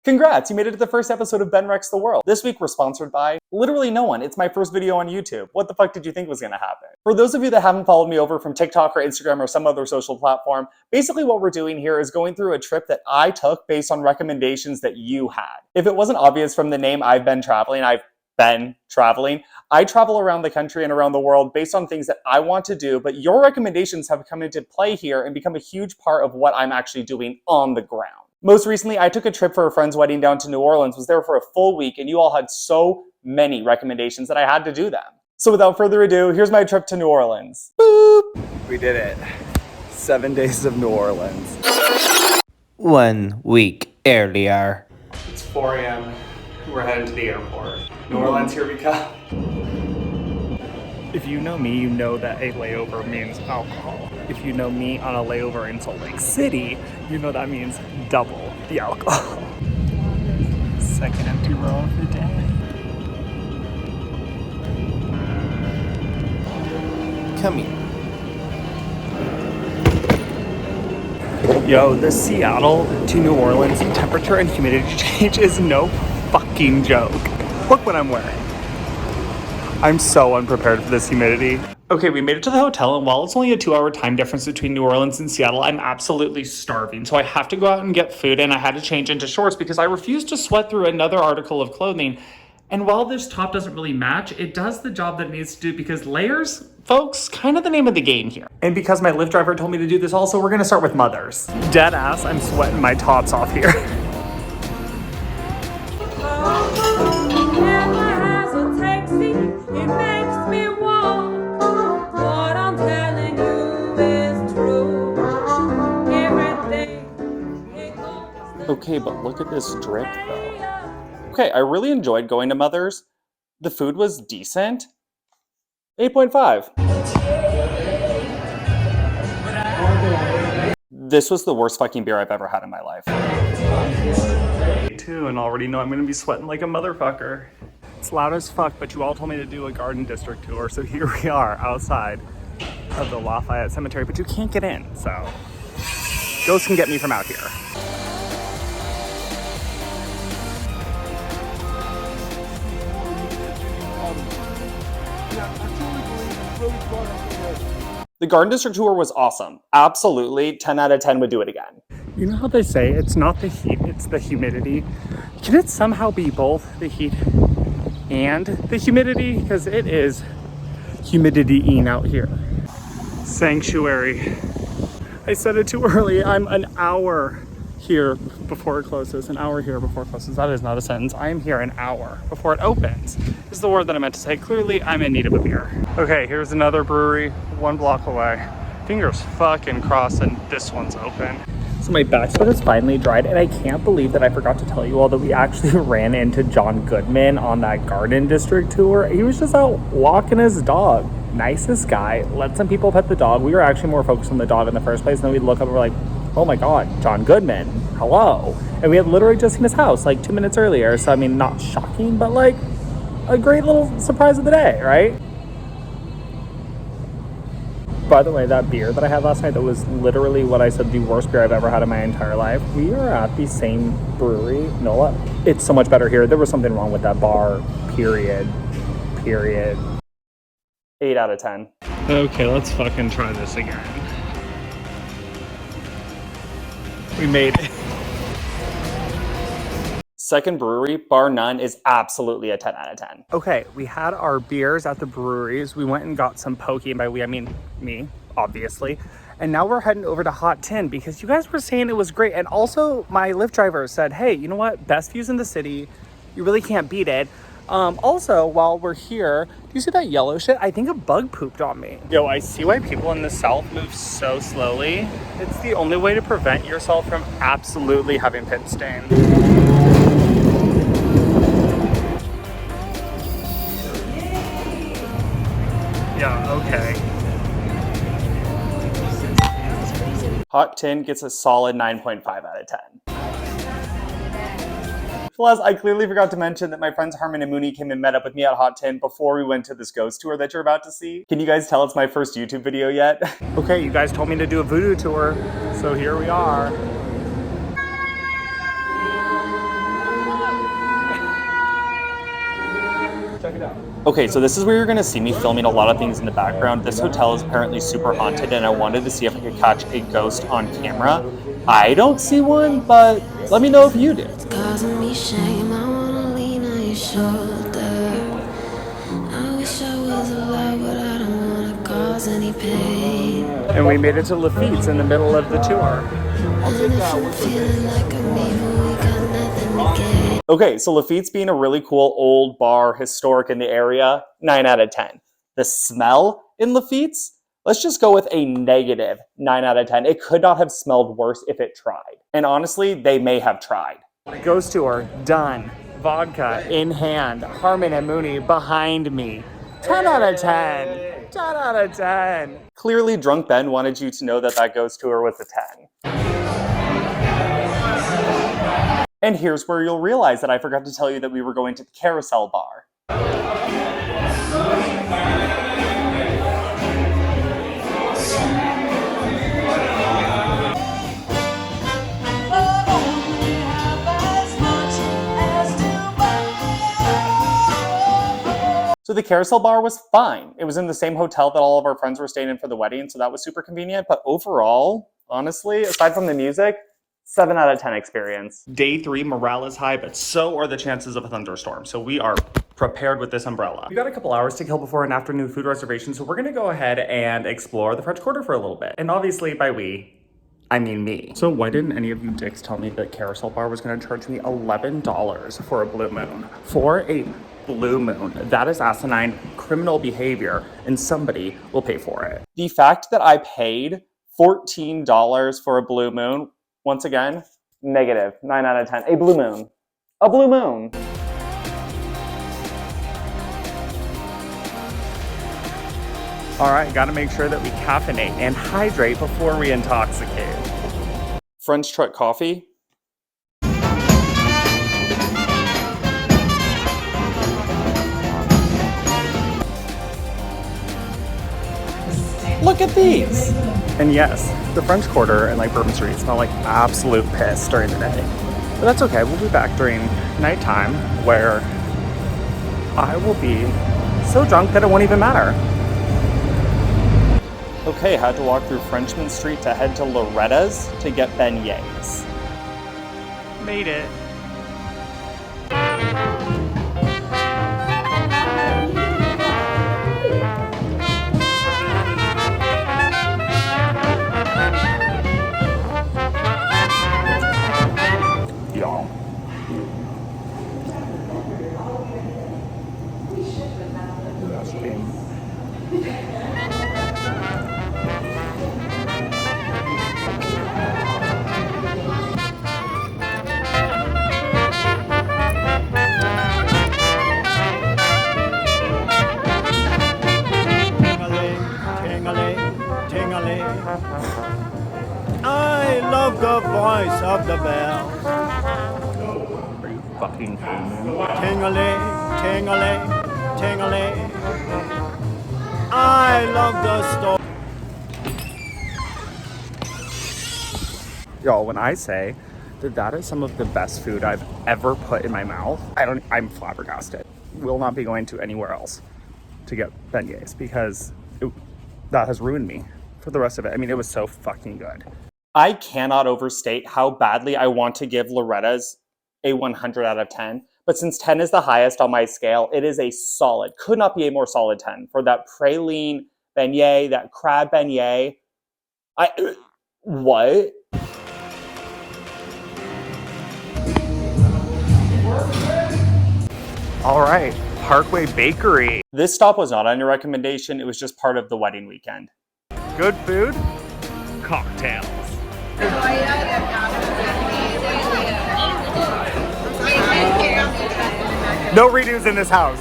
Congrats, you made it to the first episode of Ben Rex the World. This week we're sponsored by literally no one. It's my first video on YouTube. What the fuck did you think was gonna happen? For those of you that haven't followed me over from TikTok or Instagram or some other social platform, basically what we're doing here is going through a trip that I took based on recommendations that you had. If it wasn't obvious from the name I travel around the country and around the world based on things that I want to do, but your recommendations have come into play here and become a huge part of what I'm actually doing on the ground. Most recently, I took a trip for a friend's wedding down to New Orleans, was there for a full week, and you all had so many recommendations that I had to do them. So without further ado, here's my trip to New Orleans. Boop! We did it. 7 days of New Orleans. 1 week earlier. It's 4 a.m. We're heading to the airport. New Orleans, here we come. If you know me, you know that a layover means alcohol. If you know me on a layover in Salt Lake City, you know that means double the alcohol. Second empty row of the day. Come here. Yo, the Seattle to New Orleans temperature and humidity change is no fucking joke. Look what I'm wearing. I'm so unprepared for this humidity. Okay, we made it to the hotel, and while it's only a 2-hour time difference between New Orleans and Seattle, I'm absolutely starving. So I have to go out and get food, and I had to change into shorts because I refuse to sweat through another article of clothing. And while this top doesn't really match, it does the job that it needs to do because layers, folks, kind of the name of the game here. And because my Lyft driver told me to do this also, we're gonna start with mothers. Dead ass, I'm sweating my tops off here. Okay, but look at this drip though. Okay, I really enjoyed going to Mother's. The food was decent. 8.5. This was the worst fucking beer I've ever had in my life. Too, and already know I'm gonna be sweating like a motherfucker. It's loud as fuck, but you all told me to do a garden district tour, so here we are outside of the Lafayette Cemetery, but you can't get in, so ghosts can get me from out here. The Garden District tour was awesome. Absolutely, 10 out of 10 would do it again. You know how they say it's not the heat, it's the humidity? Can it somehow be both the heat and the humidity? Because it is humidity-ing out here. Sanctuary. I said it too early. I'm an hour here before it closes, an hour here before it closes. That is not a sentence. I am here an hour before it opens. Is the word that I meant to say. Clearly, I'm in need of a beer. Okay, here's another brewery 1 block away. Fingers fucking crossed and this one's open. So my back sweat is finally dried, and I can't believe that I forgot to tell you all that we actually ran into John Goodman on that Garden District tour. He was just out walking his dog. Nicest guy. Let some people pet the dog. We were actually more focused on the dog in the first place, and then we'd look up and we're like, oh my God, John Goodman, hello. And we had literally just seen his house like 2 minutes earlier. So I mean, not shocking, but like a great little surprise of the day, right? By the way, that beer that I had last night, that was literally what I said the worst beer I've ever had in my entire life. We are at the same brewery, NOLA. It's so much better here. There was something wrong with that bar, period. 8 out of 10. Okay, let's fucking try this again. We made it. Second brewery, bar none, is absolutely a 10 out of 10. Okay, we had our beers at the breweries. We went and got some poke, and by we, I mean me, obviously. And now we're heading over to Hot Tin because you guys were saying it was great. And also my Lyft driver said, hey, you know what? Best views in the city. You really can't beat it. Also, while we're here, do you see that yellow shit? I think a bug pooped on me. Yo, I see why people in the South move so slowly. It's the only way to prevent yourself from absolutely having pit stain. Yeah, okay. Hot Tin gets a solid 9.5 out of 10. Plus, I clearly forgot to mention that my friends Harmon and Mooney came and met up with me at Hot Tin before we went to this ghost tour that you're about to see. Can you guys tell it's my first YouTube video yet? Okay, you guys told me to do a Voodoo tour, so here we are. Okay, so this is where you're gonna see me filming a lot of things in the background. This hotel is apparently super haunted and I wanted to see if I could catch a ghost on camera. I don't see one, but let me know if you do. It's causing me shame, I wanna lean on your shoulder. I wish I was alive, but I don't wanna cause any pain. And we made it to Lafitte's in the middle of the tour. And if I'm feeling like I'm evil, we got nothing to gain. Okay, so Lafitte's being a really cool old bar, historic in the area, 9 out of 10. The smell in Lafitte's, let's just go with a negative 9 out of 10. It could not have smelled worse if it tried. And honestly, they may have tried. Ghost tour, done. Vodka in hand. Harmon and Mooney behind me. 10 out of 10. 10 out of 10. Clearly, Drunk Ben wanted you to know that that ghost tour was a 10. And here's where you'll realize that I forgot to tell you that we were going to the Carousel Bar. So the Carousel Bar was fine. It was in the same hotel that all of our friends were staying in for the wedding, so that was super convenient. But overall, honestly, aside from the music, 7 out of 10 experience. Day 3, morale is high, but so are the chances of a thunderstorm. So we are prepared with this umbrella. We got a couple hours to kill before and after new food reservations, so we're gonna go ahead and explore the French Quarter for a little bit. And obviously by we, I mean me. So why didn't any of you dicks tell me that Carousel Bar was gonna charge me $11 for a blue moon? For a blue moon. That is asinine criminal behavior, and somebody will pay for it. The fact that I paid $14 for a blue moon, once again, negative 9 out of 10. A blue moon. A blue moon. All right, gotta make sure that we caffeinate and hydrate before we intoxicate. French truck coffee. Look at these! And yes, the French Quarter and like Bourbon Street smell like absolute piss during the day. But that's okay, we'll be back during nighttime where I will be so drunk that it won't even matter. Okay, had to walk through Frenchmen Street to head to Loretta's to get beignets. Made it. Y'all. Best game. I love the voice of the bells. Are you fucking kidding me? Ting-a-ling, ting-a-ling, ting-a-ling. I love the story. Y'all, when I say that that is some of the best food I've ever put in my mouth, I'm flabbergasted. Will not be going to anywhere else to get beignets because that has ruined me for the rest of it. I mean, it was so fucking good. I cannot overstate how badly I want to give Loretta's a 100 out of 10. But since 10 is the highest on my scale, it is a solid, could not be a more solid 10 for that praline beignet, that crab beignet. What? All right, Parkway Bakery. This stop was not on your recommendation. It was just part of the wedding weekend. Good food, cocktails. No redos in this house.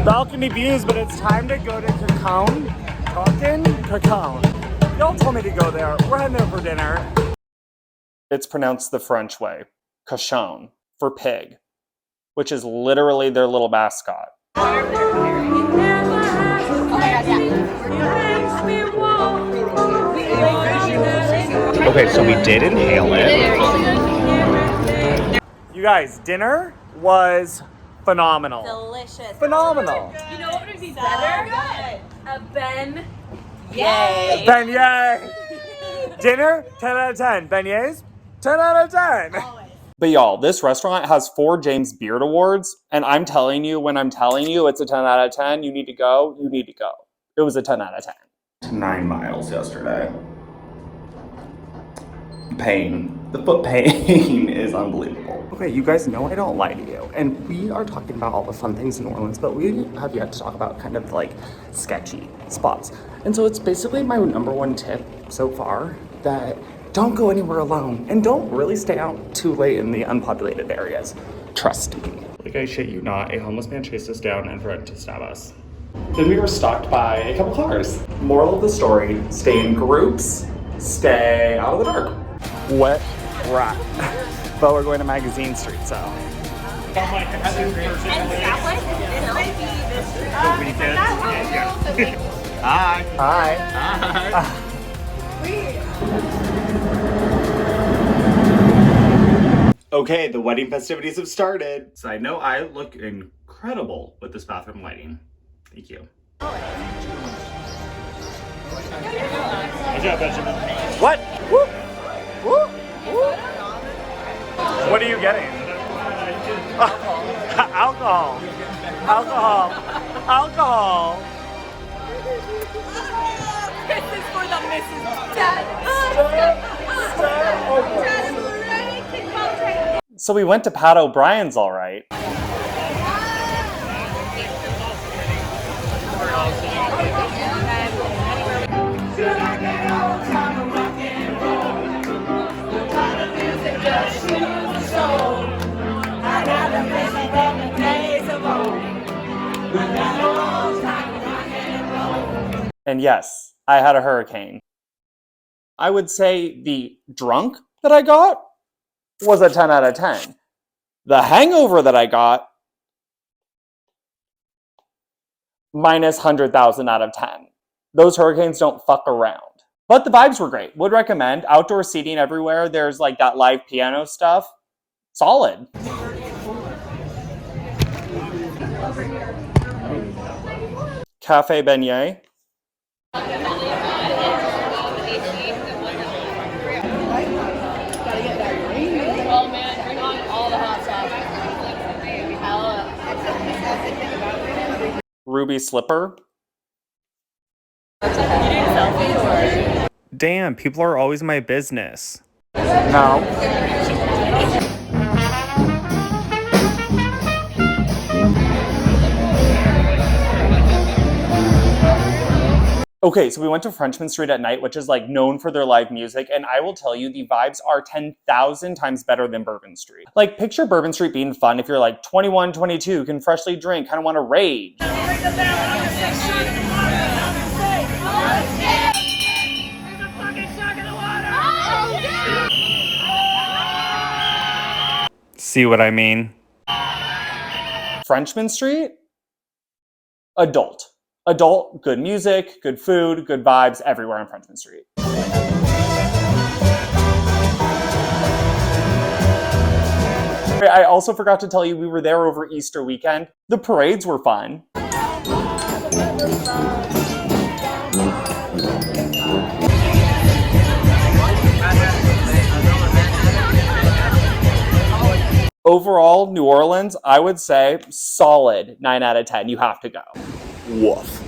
Balcony views, but it's time to go to Cochon. Cochon. Y'all told me to go there. We're heading there for dinner. It's pronounced the French way. Cochon, for pig, which is literally their little mascot. Okay, so we did inhale it. You guys, dinner was Phenomenal. Delicious. Phenomenal. You know what would be better? A Ben. Yay. Beignet. Dinner, 10 out of 10. Beignets, 10 out of 10. Always. But y'all, this restaurant has 4 James Beard Awards, and I'm telling you, when I'm telling you it's a 10 out of 10, you need to go, you need to go. It was a 10 out of 10. 9 miles yesterday. Pain. The foot pain is unbelievable. Okay, you guys know I don't lie to you, and we are talking about all the fun things in New Orleans, but we have yet to talk about kind of like sketchy spots. And so it's basically my number 1 tip so far that don't go anywhere alone, and don't really stay out too late in the unpopulated areas. Trust me. Like I shit you not, a homeless man chased us down and threatened to stab us. Then we were stalked by a couple cars. Moral of the story, stay in groups, stay out of the dark. Wet rat. But we're going to Magazine Street, so. Hi. Hi. Okay, the wedding festivities have started. So I know I look incredible with this bathroom lighting. Thank you. What? Woo! Woo! Woo! What are you getting? Alcohol. Alcohol. Alcohol. This is for the Mrs. So we went to Pat O'Brien's, all right. And yes, I had a hurricane. I would say the drunk that I got was a 10 out of 10. The hangover that I got, minus 100,000 out of 10. Those hurricanes don't fuck around. But the vibes were great. Would recommend. Outdoor seating everywhere. There's like that live piano stuff. Solid. Cafe Beignet. Oh man, bring on all the hot sauce. Ruby Slipper. Damn, people are always my business. No. Okay, so we went to Frenchmen Street at night, which is like known for their live music, and I will tell you, the vibes are 10,000 times better than Bourbon Street. Like, picture Bourbon Street being fun if you're like 21, 22, can freshly drink, kind of want to rage. See what I mean? Frenchmen Street? Adult. Adult, good music, good food, good vibes everywhere on Frenchmen Street. I also forgot to tell you we were there over Easter weekend. The parades were fun. Overall, New Orleans, I would say solid 9 out of 10. You have to go. Woof.